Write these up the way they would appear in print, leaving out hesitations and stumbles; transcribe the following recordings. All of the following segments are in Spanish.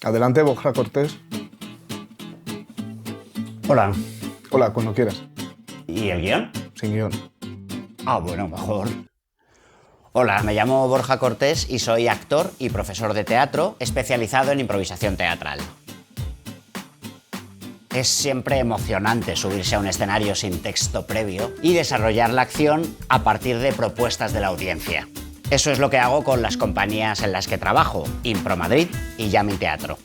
Adelante, Borja Cortés. Hola. Hola, cuando quieras. ¿Y el guión? Sin guión. Ah, bueno, mejor. Hola, me llamo Borja Cortés y soy actor y profesor de teatro especializado en improvisación teatral. Es siempre emocionante subirse a un escenario sin texto previo y desarrollar la acción a partir de propuestas de la audiencia. Eso es lo que hago con las compañías en las que trabajo, ImproMadrid y Yamin Teatro.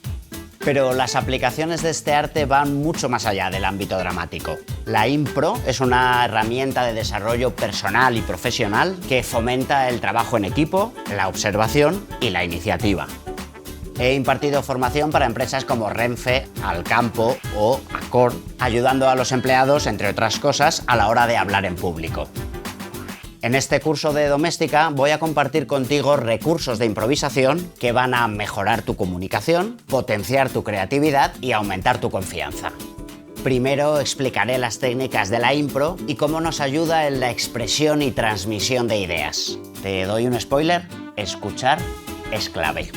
Pero las aplicaciones de este arte van mucho más allá del ámbito dramático. La impro es una herramienta de desarrollo personal y profesional que fomenta el trabajo en equipo, la observación y la iniciativa. He impartido formación para empresas como Renfe, Alcampo o Accor, ayudando a los empleados, entre otras cosas, a la hora de hablar en público. En este curso de Doméstica voy a compartir contigo recursos de improvisación que van a mejorar tu comunicación, potenciar tu creatividad y aumentar tu confianza. Primero explicaré las técnicas de la impro y cómo nos ayuda en la expresión y transmisión de ideas. Te doy un spoiler: escuchar es clave.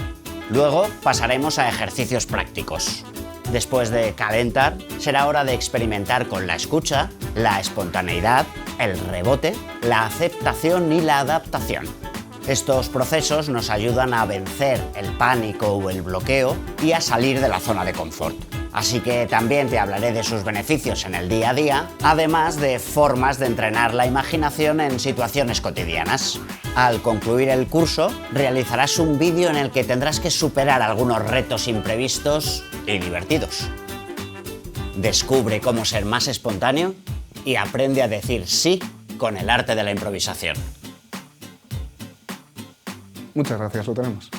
Luego pasaremos a ejercicios prácticos. Después de calentar, será hora de experimentar con la escucha, la espontaneidad, el rebote, la aceptación y la adaptación. Estos procesos nos ayudan a vencer el pánico o el bloqueo y a salir de la zona de confort. Así que también te hablaré de sus beneficios en el día a día, además de formas de entrenar la imaginación en situaciones cotidianas. Al concluir el curso, realizarás un vídeo en el que tendrás que superar algunos retos imprevistos y divertidos. Descubre cómo ser más espontáneo y aprende a decir sí con el arte de la improvisación. Muchas gracias, lo tenemos.